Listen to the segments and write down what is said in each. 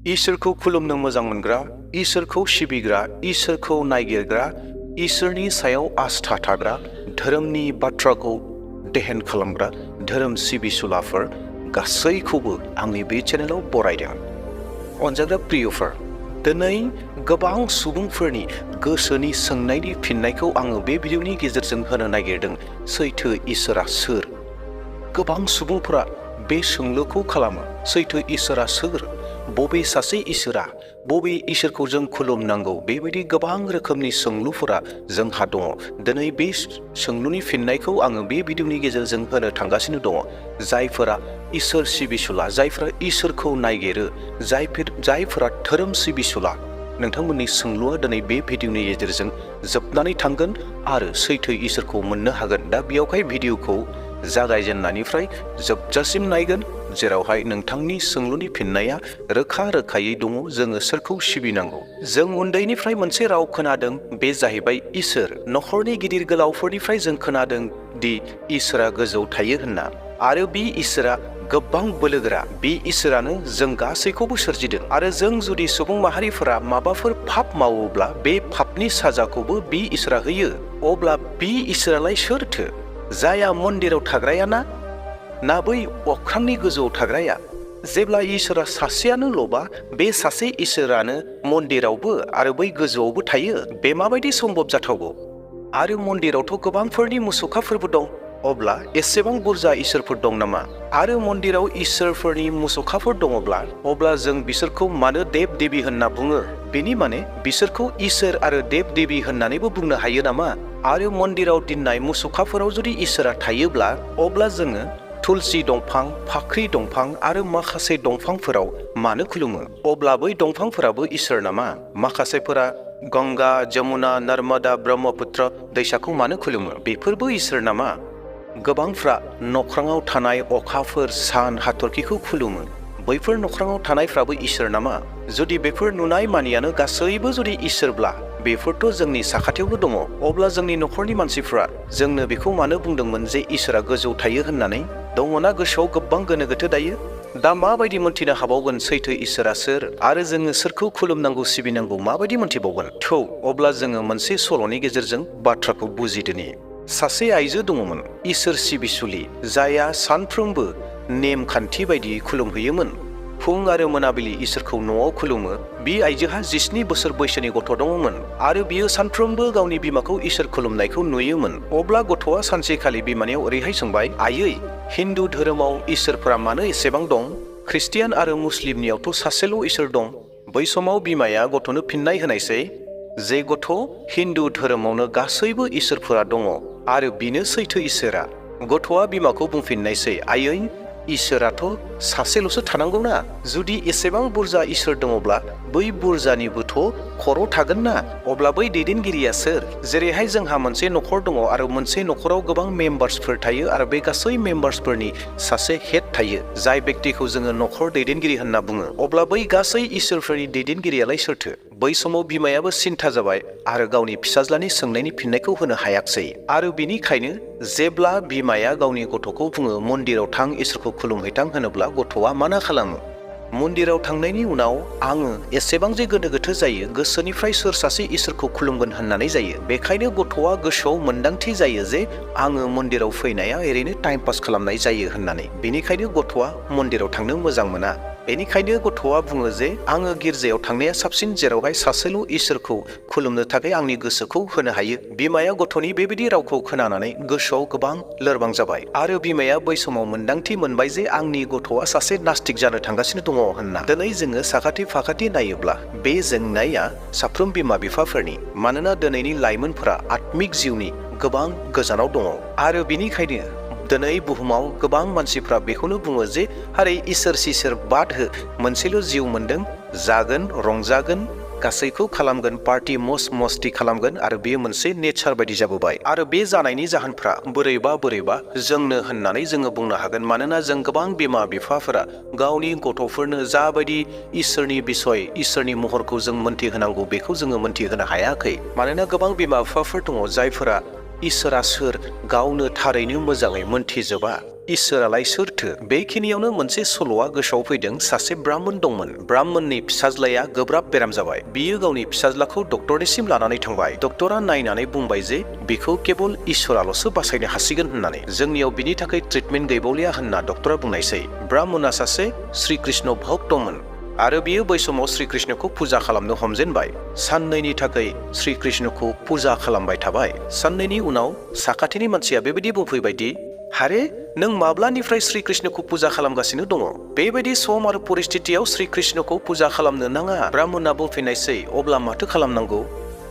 इसोरखौ खुलुमनो मोजां मोनग्रा, इसोरखौ सिबिग्रा, इसोरखौ नागिरग्रा, इसोरनि सायाव आस्था थाग्रा, धोरोमनि बाथ्राखौ देहेन खालामग्रा धोरोम सिबिसुलाफोर गासैखौबो आंनि बे चेनेलाव बरायदों। अनजाग्रा प्रियफोर, दिनै गोबां सुबुंफोरनि गोसोनि सोंनायनि फिननायखौ आङो बे भिडिअनि गेजेरजों होनो नागिरदों। सैथो इसोरा सोर? गोबां सुबुंफोरा बे सोंलुखौ खालामो। सैथो इसोरा सोर? बबे सासे इसोरा? बबे इसोरखौ जों खुलुमनांगौ? बेबायदि गोबां रोखोमनि सोंलुफोरा जोंहा दङ। दिनै बे सोंलुनि फिननायखौ आङो बे भिडिअनि गेजेरजों होनो थांगासिनो दङ। जायफोरा इसोर सिबिसुला, जायफोरा इसोरखौ नागिरो, जायफोरा धोरोम सिबिसुला, नोंथांमोननि सोंलुआ दिनै बे भिडिअनि गेजेरजों जोबनानै थांगोन आरो सैथो इसोरखौ मोननो हागोन। दा बेयावहाय भिडिअखौ जागायजेननायनिफ्राय जोबजासिम नायगोन, जेरावहाय नोंथांनि सोंलुनि फिननाया रोखा रोखायै दङ। जोङो सोरखौ सिबिनांगौ? जों उन्दैनिफ्राय मोनसे राव खोनादों, बे जाहैबाय इसोर। नखरनि गिदिर गोलावफोरनिफ्राय जों खोनादों दि इसोरा गोजौआव थायो होनना, आरो बे इसोरा गोबां बोलोगोरा। बे इसोरानो जों गासैखौबो सोरजिदों, आरो जों जुदि सुबुं माहारिफोरा माबाफोर पाप मावोब्ला बे पापनि साजाखौबो बे इसोरा होयो। अब्ला बे इसोरालाय सोरथो? जायहा मन्दिराव थाग्राया ना बै अख्रांनि गोजौआव थाग्राया? जेब्ला इसोरा सासेयानोल'बा बे सासे इसोरानो मन्दिरावबो आरो बै गोजौआवबो थायो, बे माबायदि सम्भब जाथावगौ? आरो मन्दिरावथ' गोबांफोरनि मुसुखाफोरबो दं। अब्ला एसेबां बुरजा इसोरफोर दं नामा? आरो मन्दिराव इसोरफोरनि मुसुखाफोर दङब्ला अब्ला जों बिसोरखौ मानो देब देबी होनना बुङो? बेनि माने बिसोरखौ इसोर आरो देब देबी होननानैबो बुंनो हायो नामा? आरो मन्दिराव दोननाय मुसुखाफोराव जुदि इसोरा थायोब्ला अब्ला जोङो तुलसि दंफां, फाख्रि दंफां आरो माखासे दंफांफोराव मानो खुलुमो? अब्ला बै दंफांफोराबो इसोर नामा? माखासेफोरा गंगा, जमुना, नर्मदा, ब्रह्मपुत्र दैसाखौ मानो खुलुमो? बेफोरबो इसोर नामा? गोबांफ्रा नख्राङाव थानाय अखाफोर, सान, हाथरखिखौ खुलुमो। बैफोर नख्राङाव थानायफ्राबो इसोर नामा? जुदि बेफोर नुनाय मानियानो गासैबो जुदि इसोरब्ला बेफोरथ' जोंनि साखाथियावनो दङ, अब्ला जोंनि नखरनि मानसिफ्रा जोंनो बेखौ मानो बुंदोंमोन जे इसोरा गोजौआव थायो होननानै? दङना गोसोआव गोबां गोनो गोथो दायो? दा माबायदि मोनथिनो हाबावगोन सैथो इसोरा सोर आरो जोङो सोरखौ खुलुमनांगौ सिबिनांगौ माबायदि मोनथिबावगोन? थौ अब्ला जोङो मोनसे सल'नि गेजेरजों बाथ्राखौ बुजिदोनि। सासे आइजो दङमोन, इसोर सिबिसुलि, जायहा सानफ्रोमबो नेमखान्थि बायदियै खुलुमहैयोमोन। फुं आरो मोनाबिलि इसोरखौ न'आव खुलुमो। बे आइजोहा 17 बोसोर बैसोनि गथ' दङमोन, आरो बियो सानफ्रोमबो गावनि बिमाखौ इसोर खुलुमनायखौ नुयोमोन। अब्ला गथ'आ सानसेखालि बिमानियाव ओरैहाय सोंबाय, आयै, हिन्दु धोरोमाव इसोरफोरा मानो एसेबां दं? ख्रिस्टियान आरो मुस्लिमनियावथ' सासेल' इसोर दं। बै समाव बिमाया गथ'नो फिननाय होनायसै जे गथ', हिन्दु धोरोमावनो गासैबो इसोरफोरा दङ आरो बिनो सैथो इसोरा। गथ'आ बिमाखौ बुंफिननायसै, आयै, इसोराथ' सासेल'सो थानांगौना। जुदि एसेबां बुरजा इसोर दङब्ला बै बुरजानिबोथ' खर' थागोन ना। अब्ला बै दैदेनगिरिया सोर? जेरैहाय जोंहा मोनसे नखर दङ आरो मोनसे नखराव गोबां मेम्बार्सफोर थायो, आरो बे गासै मेम्बार्सफोरनि सासे हेड थायो, जाय व्यक्तिखौ जोङो नखर दैदेनगिरि होनना बुङो। अब्ला बै गासै इसोरफोरनि दैदेनगिरियालाय सोरथो? बै समाव बिमायाबो सिन्था जाबाय आरो गावनि फिसाज्लानि सोंनायनि फिननायखौ होनो हायाखसै। आरो बिनिखायनो जेब्ला बिमाया गावनि गथ'खौ बुङो मन्दिराव थां, इसोरखौ खुलुमहैथां होनोब्ला गथ'आ माना खालामो? मन्दिराव थांनायनि उनाव आङो एसेबां जे गोनो गोथो जायो, गोसोनिफ्राय सोर सासे इसोरखौ खुलुमगोन होननानै जायो। बेखायनो गथ'आ गोसोआव मोन्दांथि जायो जे आङो मन्दिराव फैनाया ओरैनो टाइम पास खालामनाय जायो होननानै। बेनिखायनो गथ'आ मन्दिराव थांनो मोजां मोना। बेनिखायनो गथ'आ बुङो जे आङो गिर्जायाव थांनाया साबसिन, जेरावहाय सासेल' इसोरखौ खुलुमनो थाखाय आंनि गोसोखौ होनो हायो। बिमाया गथ'नि बेबायदि रावखौ खोनानानै गोसोआव गोबां लोरबां जाबाय, आरो बिमाया बै समाव मोन्दांथि मोनबाय जे आंनि गथ'आ सासे नास्तिक जानो थांगासिनो दङ होनना। दिनै जोङो साखाथि फाखाथि नायोब्ला बे जेंनाया साफ्रोम बिमा बिफाफोरनि, मानोना दिनैनि लाइमोनफोरा आत्मिक जिउनि गोबां गोजानाव दङ। आरो बिनिखायनो दिनै बुहुमाव गोबां मानसिफ्रा बेखौनो बुङो जे हारे इसोर सिसोर बाद हो, मोनसेल' जिउ मोनदों, जागोन, रंजागोन, गासैखौ खालामगोन, पार्टि मस्ति खालामगोन, आरो बेयो मोनसे नेचार बायदि जाबोबाय। आरो बे जानायनि जाहोनफ्रा बोरैबा जोंनो होननानै जोङो बुंनो हागोन, मानोना जों गोबां बिमा बिफाफोरा गावनि गथ'फोरनो जाबायदि इसोरनि बिसय, इसोरनि महरखौ जों मोनथिहोनांगौ बेखौ जोङो मोनथिहोनो हायाखै। मानोना गोबां बिमा बिफाफोर दङ जायफोरा इसोरा सोर गावनो थारैनो मोजाङै मोनथिजोबा। इसोरालाय सोरथो? बेखिनियावनो मोनसे सल'आ गोसोआव फैदों। सासे ब्राह्मण दंमोन। ब्राह्मणनि फिसाज्लाया गोब्राब बेराम जाबाय। बियो गावनि फिसाज्लाखौ डक्टरनिसिम लानानै थांबाय। डक्टरा नायनानै बुंबाय जे बिखौ केबल इसोराल'सो बासायनो हासिगोन होननानै। जोंनियाव बिनि थाखाय ट्रिटमेन्ट गैबावलिया होनना डक्टरा बुंनायसै। ब्राह्मणा सासे श्री कृष्ण भक्तमोन आरो बियो बै समाव श्री कृष्णखौ फुजा खालामनो हमजेनबाय। साननैनि थाखाय श्री कृष्णखौ फुजा खालामबाय थाबाय। साननैनि उनाव साखाथिनि मानसिया बेबायदि बुंफैबायदि, हारे नों माब्लानिफ्राय श्री कृष्णखौ फुजा खालामगासिनो दङ? बेबायदि सम आरो परिस्थितियाव श्री कृष्णखौ फुजा खालामनो नाङा। ब्राह्मणा बुंफिननायसै, अब्ला माथो खालामनांगौ?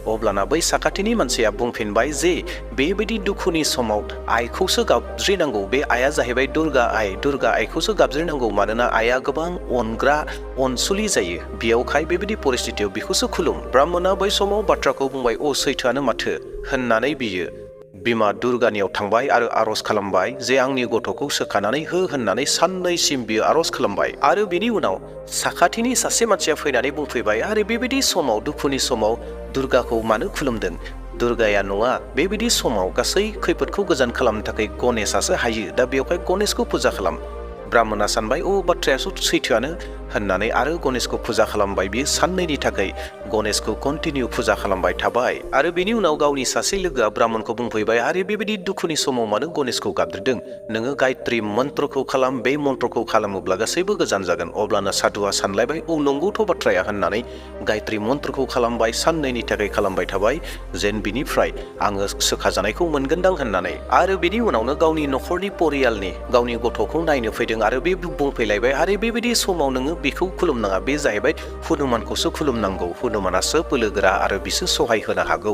अब्लाना बै साखाथिनि मानसिया बुंफिनबाय जे बेबायदि दुखुनि समाव आइखौसो गाबज्रिनांगौ। बे आइया जाहैबाय दुर्गा आइ। दुर्गा आइखौसो गाबज्रिनांगौ, मानोना आइया गोबां अनग्रा अनसुलि जायो। बेयावखाय बेबायदि परिस्थितियाव बिखौसो खुलुम। ब्राह्मणा बै समाव बाथ्राखौ बुंबाय, अ सैथोआनो माथो होननानै बियो बिमा दुर्गानियाव थांबाय आरो आर'ज खालामबाय जे आंनि गथ'खौ सोखानानै हो होननानै साननैसिम बियो आर'ज खालामबाय। आरो बिनि उनाव साखाथिनि सासे मानसिया फैनानै बुंफैबाय, आरो बेबायदि समाव दुखुनि समाव दुर्गाखौ मानो खुलुमदों? दुर्गाया नङा, बेबायदि समाव गासै खैफोदखौ गोजान खालामनो थाखाय गणेशासो हायो। दा बेवहाय गणेशखौ फुजा खालाम। ब्राह्मणा सानबाय, अ बाथ्रायासो सैथोआनो होननानै आरो गणेशखौ फुजा खालामबाय। बियो साननैनि थाखाय गणेशखौ कन्टिनिउ फुजा खालामबाय थाबाय। आरो बिनि उनाव गावनि सासे लोगोआ ब्राह्मणखौ बुंफैबाय, आरो बेबायदि दुखुनि समाव मानो गणेशखौ गाबज्रिदों? नोङो गायत्री मन्त्रखौ खालाम। बे मन्त्रखौ खालामोब्ला गासैबो गोजान जागोन। अब्लानो साधुआ सानलायबाय, औ नंगौथ' बाथ्राया होननानै गायत्री मन्त्रखौ खालामबाय। साननैनि थाखाय खालामबाय थाबाय, जेन बिनिफ्राय आङो सोखाजानायखौ मोनगोनदां होननानै। आरो बिनि उनावनो गावनि न'खरनि परियालनि गावनि गथ'खौ नायनो फैदों आरो बे बुंफैलायबाय, आरो बेबायदि समाव नोङो बेखौ खुलुमनाङा। बे जाहैबाय हनुमानखौसो खुलुमनांगौ। हनुमानासो बोलोगोरा आरो बिसो सहाय होनो हागौ।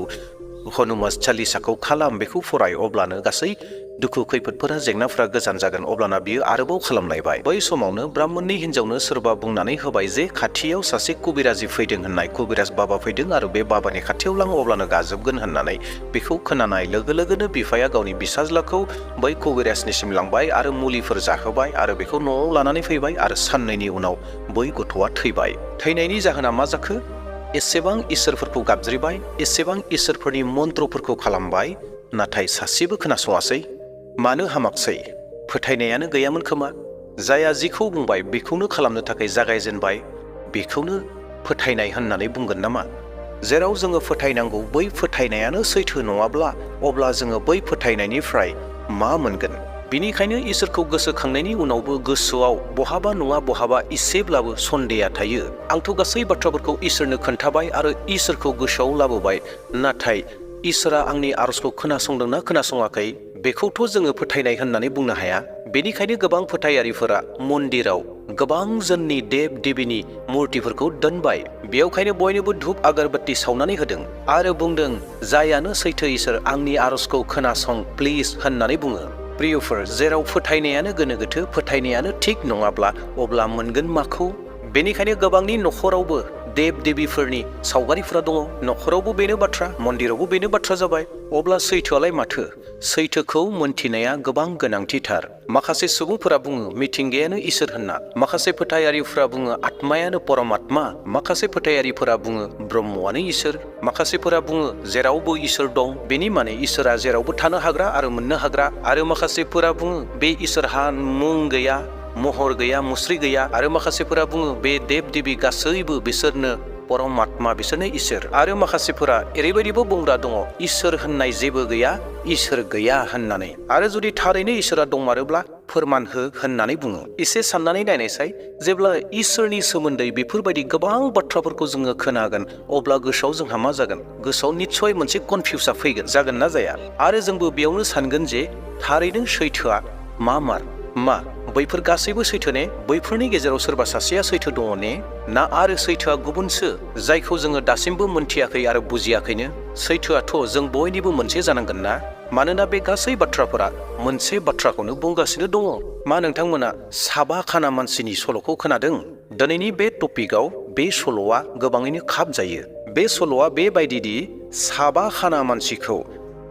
हनुमान चालिसाखौ खालाम, बेखौ फराय, अब्लानो गासै दुखु खैफोदफोरा जेंनाफोरा गोजान जागोन। अब्लाना बियो आरोबाव खालामलायबाय। बै समावनो ब्राह्मणनि हिन्जावनो सोरबा बुंनानै होबाय जे खाथियाव सासे कबिराजि फैदों होननाय। कबिराज बाबा फैदों आरो बे बाबानि खाथियाव लां, अब्लानो गाजोबगोन होननानै। बेखौ खोनानाय लोगो लोगोनो बिफाया गावनि फिसाज्लाखौ बै कबिराजनिसिम लांबाय आरो मुलिफोर जाहोबाय आरो बेखौ न'आव लानानै फैबाय। आरो साननैनि उनाव बै गथ'आ थैबाय। थैनायनि जाहोना मा जाखो? एसेबां इसोरफोरखौ गाबज्रिबाय, एसेबां इसोरफोरनि मन्त्रफोरखौ खालामबाय, नाथाय सासेबो खोनासङासै। मानो हामाखसै? फोथायनायानो गैयामोन खोमा। जाया जिखौ बुंबाय बेखौनो खालामनो थाखाय जागायजेनबाय, बेखौनो फोथायनाय होननानै बुंगोन नामा? जेराव जोङो फोथायनांगौ बै फोथायनायानो सैथो नङाब्ला, अब्ला जोङो बै फोथायनायनिफ्राय मा मोनगोन? बिनिखायनो इसोरखौ गोसोखांनायनि उनावबो गोसोआव बहाबा नङा बहाबा एसेब्लाबो सन्देहआ थायो। आंथ' गासै बाथ्राफोरखौ इसोरनो खोन्थाबाय आरो इसोरखौ गोसोआव लाबोबाय, नाथाय इसोरा आंनि आर'जखौ खोनासंदोंना खोनासङाखै बेखौथ' जोङो फोथायनाय होननानै बुंनो हाया। बेनिखायनो गोबां फोथायारिफोरा मन्दिराव गोबां जोंनि देब देबीनि मुर्तिफोरखौ दोनबाय। बेयावखायनो बयनोबो धुप आगरबाति सावनानै होदों आरो बुंदों, जायानो सैथो इसोर, आंनि आर'जखौ खोनासं प्लिज होननानै बुङो। प्रियफोर, जेराव फोथायनायानो गोनो गोथो, फोथायनायानो थिग नङाब्ला, अब्ला मोनगोन माखौ? बेनिखायनो गोबांनि न'खरावबो देब देबीफोरनि सावगारिफोरा दङ। न'खरावबो बेनो बाथ्रा, मन्दिरावबो बेनो बाथ्रा जाबाय। अब्ला सैथोआलाय माथो? सैथोखौ मोनथिनाया गोबां गोनांथिथार। माखासे सुबुंफोरा बुङो मिथिंगायानो इसोर होनना, माखासे फोथायारिफोरा बुङो आत्मायानो परमात्मा, माखासे फोथायारिफोरा बुङो ब्रह्मआनो इसोर, माखासेफोरा बुङो जेरावबो इसोर दं, बेनि माने इसोरा जेरावबो थानो हाग्रा आरो मोननो हाग्रा। आरो माखासेफोरा बुङो बे इसोरहा मुं गैया, महर गैया, मुस्रि गैया। आरो माखासेफोरा बुङो बे देब देबी गासैबो बिसोरनो परमात्मा, बिसोरनो इसोर। आरो माखासेफोरा ओरैबायदिबो बुंग्रा दङ, इसोर होननाय जेबो गैया, इसोर गैया होननानै। आरो जुदि थारैनो इसोरा दंमारोब्ला फोरमान हो होननानै बुङो। एसे साननानै नायनायसाय, जेब्ला इसोरनि सोमोन्दै बेफोरबायदि गोबां बाथ्राफोरखौ जोङो खोनागोन, अब्ला गोसोआव जोंहा मा जागोन? गोसोआव निस्सय मोनसे कनफिउसा फैगोन, जागोन ना जाया? आरो जोंबो बेयावनो सानगोन जे थारैनो सैथोआ मा बैफोर गासैबो सैथो ने? बैफोरनि गेजेराव सोरबा सासेया सैथो दङ ने? ना आरो सैथोआ गुबुनसो जायखौ जोङो दासिमबो मोनथियाखै आरो बुजियाखैनो? सैथोआथ' जों बयनिबो मोनसे जानांगोन ना? मानोना बे गासै बाथ्राफोरा मोनसे बाथ्राखौनो बुंगासिनो दङ। मा नोंथांमोना साबा खाना मानसिनि सल'खौ खोनादों? दिनैनि बे टपिकआव बे सल'आ गोबाङैनो खाब जायो। बे सल'आ बेबायदिदि साबा खाना मानसिखौ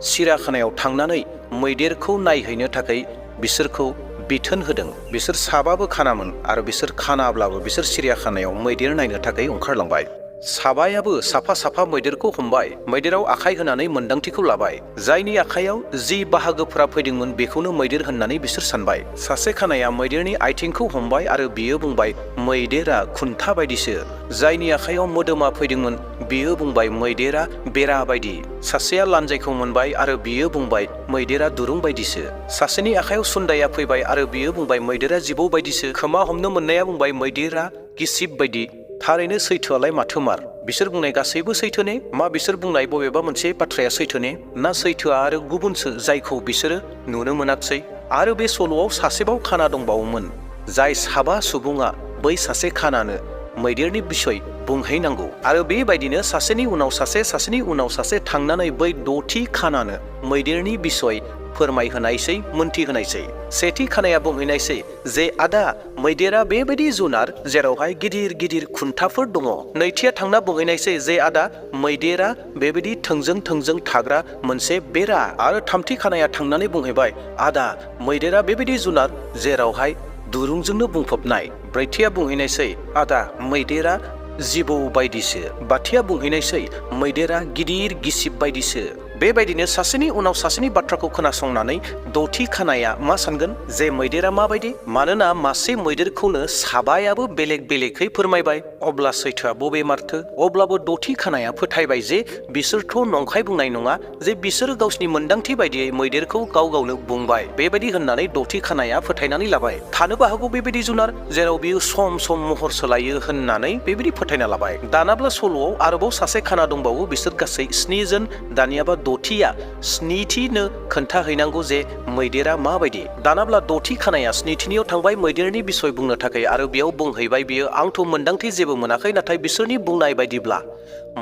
सिराखानायाव थांनानै मैदेरखौ नायहैनो थाखाय बिसोरखौ बिथोन होदों। बिसोर साबाबो खानामोन आरो बिसोर खानाब्लाबो बिसोर सिरियाखानायाव मैदेर नायनो थाखाय ओंखारलांबाय। साबायाबो साफा साफा मैदेरखौ हमबाय, मैदेराव आखाइ होनानै मोन्दांथिखौ लाबाय। जायनि आखाइयाव जि बाहागोफोरा फैदोंमोन बेखौनो मैदेर होननानै बिसोर सानबाय। सासे खानाया मैदेरनि आथिंखौ हमबाय आरो बियो बुंबाय मैदेरा खुन्था बायदिसो। जायनि आखाइयाव मोदोमा फैदोंमोन बियो बुंबाय मैदेरा बेरा बायदि। सासेया लान्जायखौ मोनबाय आरो बियो बुंबाय मैदेरा दुरुं बायदिसो। सासेनि आखाइयाव सुन्दाया फैबाय आरो बियो बुंबाय मैदेरा जिबौ बायदिसो। खोमा हमनो मोननाया बुंबाय मैदेरा गिसिब बायदि। थारैनो सैथोआलाय माथोमार? बिसोर बुंनाय गासैबो सैथो ने? मा बिसोर बुंनाय बबेबा मोनसे बाथ्राया सैथो ने? ना सैथोआ आरो गुबुनसो जायखौ बिसोरो नुनो मोनाखसै? आरो बे सल'आव सासेबाव खाना दंबावोमोन, जाय साबा सुबुङा बै सासे खानानो मैदेरनि बिसय बुंहैनांगौ आरो बेबायदिनो सासेनि उनाव सासे सासेनि उनाव सासे थांनानै बै द'थि खानानो मैदेरनि बिसय फोरमायहोनायसै, मोनथिहोनायसै। सेथि खानाया बुंहैनायसै जे आदा मैदेरा बेबायदि जुनार जेरावहाय गिदिर गिदिर खुन्थाफोर दङ। नैथिया थांना बुंहैनायसै जे आदा मैदेरा बेबायदि थोंजों थोंजों थाग्रा मोनसे बेरा। आरो थामथि खानाया थांनानै बुंहैबाय आदा मैदेरा बेबायदि जुनार जेरावहाय दुरुंजोंनो बुंफबनाय। ब्रैथिया बुंहैनायसै आदा मैदेरा जिबौ बायदिसो। बाथिया बुंहैनायसै मैदेरा गिदिर गिसिब बायदिसो। बेबायदिनो सासेनि उनाव सासेनि बाथ्राखौ खोनासंनानै द'थि खानाया मा सानगोन जे मैदेरा माबायदि? मानोना मासे मैदेरखौनो साबायाबो बेलेग बेलेगै फोरमायबाय। अब्ला सैथोआ बबे मारथो? अब्लाबो द'थि खानाया फोथायबाय जे बिसोरथ' नंखाय बुंनाय नङा, जे बिसोरो गावसिनि मोन्दांथि बायदियै मैदेरखौ गाव गावनो बुंबाय। बेबायदि होननानै द'थि खानाया फोथायनानै लाबाय। थानोबो हागौ बेबायदि जुनार जेराव बियो सम सम महर सोलायो होननानै बेबायदि फोथायना लाबाय। दानाब्ला सल'आव आरोबाव सासे खाना दंबावो। बिसोर गासै 7 जन। दानियाबा द'थिया स्निथिनो खोन्थाहैनांगौ जे मैदेरा माबायदि। दानाब्ला द'थि खानाया स्निथिनियाव थांबाय मैदेरनि बिसय बुंनो थाखाय आरो बेयाव बुंहैबाय बियो आंथ' मोन्दांथि जेबो मोनाखै, नाथाय बिसोरनि बुंनाय बायदिब्ला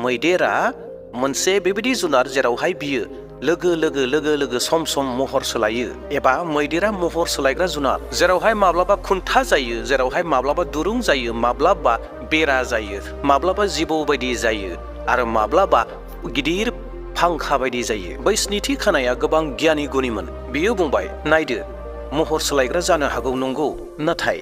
मैदेरा मोनसे बेबायदि जुनार जेरावहाय बियो लोगो लोगो सम सम महर सोलायो, एबा मैदेरा महर सोलायग्रा जुनार जेरावहाय माब्लाबा खुन्था जायो, जेरावहाय माब्लाबा दुरुं जायो, माब्लाबा बेरा जायो, माब्लाबा जिबौ बायदि जायो आरो माब्लाबा गिदिर फांखा बायदि जायो। बै स्निथि खानाया गोबां गियानि गुनिमोन। बियो बुंबाय नायदो महर सोलायग्रा जानो हागौ नंगौ, नाथाय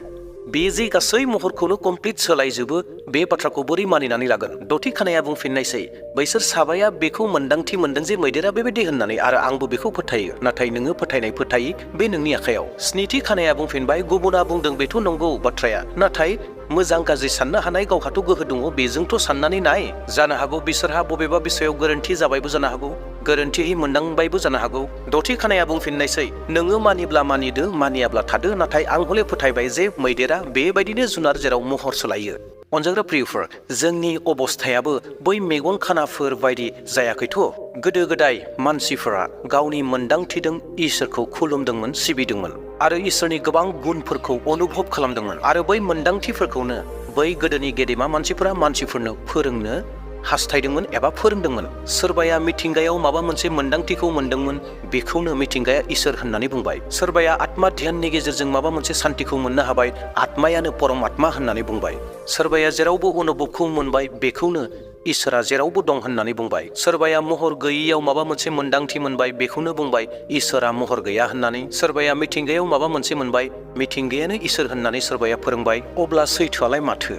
बे जे गासै महरखौनो कमप्लिट सोलायजोबो बे बाथ्राखौ बोरै मानिनानै लागोन? द'थि खानाया बुंफिननायसै बैसोर साबाया बेखौ मोन्दांथि मोनदों जे मैदेरा बेबायदि होननानै आरो आंबो बेखौ फोथायो, नाथाय नोङो फोथायनाय फोथायि बे नोंनि आखायाव। स्निथि खानाया बुंफिनबाय गुबुना बुंदों बेथ' नंगौ बाथ्राया, नाथाय मोजां गाज्रि साननो हानाय गावहाथ' गोहो दङ, बेजोंथ' साननानै नाय। जानो हागौ बिसोरहा बबेबा बिसयाव गोरोन्थि जाबायबो जानो हागौ, गोरोन्थियै मोनदांबायबो जानो हागौ। द'थि खानाया बुंफिननायसै नोङो मानिब्ला मानिदो, मानियाब्ला थादो, नाथाय आं हले फोथायबाय जे मैदेरा बेबायदिनो जुनार जेराव महर सोलायो। अनजाग्रा प्रियफोर, जोंनि अबस्थायाबो बै मेगन खानाफोर बायदि जायाखैथ'। गोदो गोदाय मानसिफोरा गावनि मोन्दांथिजों इसोरखौ खुलुमदोंमोन, सिबिदोंमोन आरो इसोरनि गोबां गुनफोरखौ अनुभब खालामदोंमोन आरो बै मोन्दांथिफोरखौनो बै गोदोनि गेदेमा मानसिफोरा मानसिफोरनो फोरोंनो हास्थायदोंमोन एबा फोरोंदोंमोन। सोरबाया मिथिंगायाव माबा मोनसे मोन्दांथिखौ मोनदोंमोन, बेखौनो मिथिंगाया इसोर होननानै बुंबाय। सोरबाया आत्मा ध्याननि गेजेरजों माबा मोनसे सान्थिखौ मोननो हाबाय, आत्मायानो परम आत्मा होननानै बुंबाय। सोरबाया जेरावबो अनुभबखौ मोनबाय, बेखौनो इसोरा जेरावबो दं होननानै बुंबाय। सोरबाया महर गैयैयाव माबा मोनसे मोन्दांथि मोनबाय, बेखौनो बुंबाय इसोरा महर गैया होननानै। सोरबाया मिथिंगायाव माबा मोनसे मोनबाय, मिथिंगायानो इसोर होननानै सोरबाया फोरोंबाय। अब्ला सैथोआलाय माथो?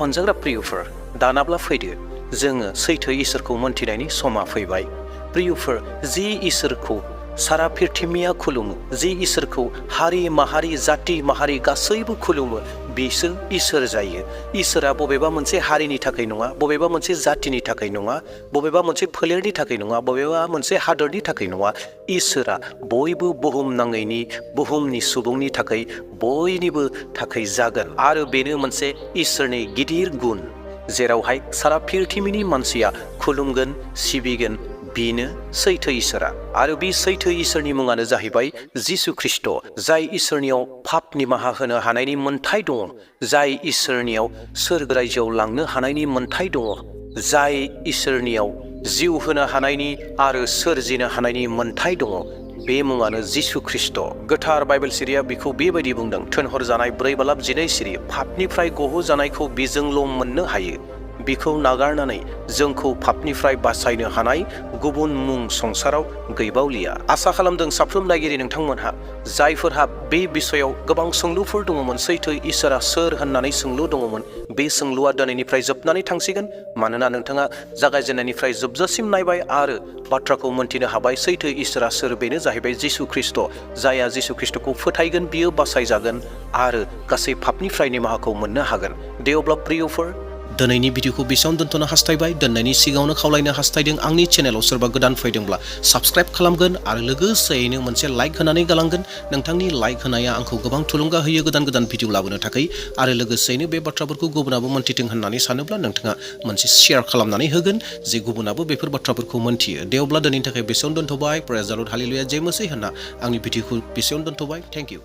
अनजाग्रा प्रियफोर, दानाब्ला फैदो जोङो सैथो इसोरखौ मोनथिनायनि समा फैबाय। प्रियफोर, जि इसोरखौ सारा पृथिबिया खुलुमो, जि इसोरखौ हारि माहारि जाति माहारि गासैबो खुलुमो, बिसोर इसोर जायो। इसोरा बबेबा मोनसे हारिनि थाखाय नङा, बबेबा मोनसे जातिनि थाखाय नङा, बबेबा मोनसे फोलेरनि थाखाय नङा, बबेबा मोनसे हादरनि थाखाय नङा। इसोरा बयबो बुहुमनाङैनि, बुहुमनि सुबुंनि थाखाय, बयनिबो थाखाय जागोन। आरो बेनो मोनसे इसोरनि गिदिर गुन, जेरावहाय सारा पृथिबिनि मानसिया खुलुमगोन, सिबिगोन। बेनो सैथो इसोरा। आरो बे सैथो इसोरनि मुङानो जाहैबाय जिसु ख्रिस्ट, जाय इसोरनियाव पाप निमाहा होनो हानायनि मोन्थाय दङ, जाय इसोरनियाव सोरगो रायजोआव लांनो हानायनि मोन्थाय दङ, जाय इसोरनियाव जिउ होनो हानायनि आरो सोरजिनो हानायनि मोन्थाय दङ। बे मुङानो जिसु ख्रिस्ट। गोथार बाइबेल सिरिया बेखौ बेबायदि बुंदों, थोनहरजानाय 4 बालाब 12 सिरि, पापनिफ्राय गहोजानायखौ बेजोंल' मोननो हायो। बिखौ नागारनानै जोंखौ पापनिफ्राय बासायनो हानाय गुबुन मुं संसाराव गैबावलिया। आसा खालामदों साफ्रोम नायगिरि नोंथांमोनहा जायफोरहा बे बिषयाव गोबां सोंलुफोर दङमोन, सैथो इसोरा सोर होननानै सोंलु दङमोन, बे सोंलुआ दिनैनिफ्राय जोबनानै थांसिगोन। मानोना नोंथाङा जागायजेननायनिफ्राय जोबजासिम नायबाय आरो बाथ्राखौ मोनथिनो हाबाय। सैथो इसोरा सोर? बेनो जाहैबाय जिसु ख्रिस्ट'। जायहा जिसु ख्रिस्ट'खौ फोथायगोन बियो बासायजागोन आरो गासै पापनिफ्राय निमाहाखौ मोननो हागोन। दे अब्ला प्रियफोर, दिनैनि भिडिअखौ बेसेयावनो दोनथ'नो हास्थायबाय। दोननायनि सिगाङावनो खावलायनो हास्थायदों, आंनि चेनेलाव सोरबा गोदान फैदोंब्ला साबस्क्राइब खालामगोन आरो लोगोसेयैनो मोनसे लाइक होनानै गालांगोन। नोंथांनि लाइक होनाया आंखौ गोबां थुलुंगा होयो गोदान गोदान भिडिअ लाबोनो थाखाय। आरो लोगोसेयैनो बे बाथ्राफोरखौ गुबुनाबो मोनथिथों होननानै सानोब्ला नोंथाङा मोनसे शेयार खालामनानै होगोन, जे गुबुनाबो बेफोर बाथ्राफोरखौ मोनथियो। दे अब्ला दिनैनि थाखाय बेसेयावनो दोनथ'बाय। प्रेज द लर्ड, हालेलुया, जय मसीह होनना आंनि भिडिअखौ बेसेयावनो दोनथ'बाय। Thank you.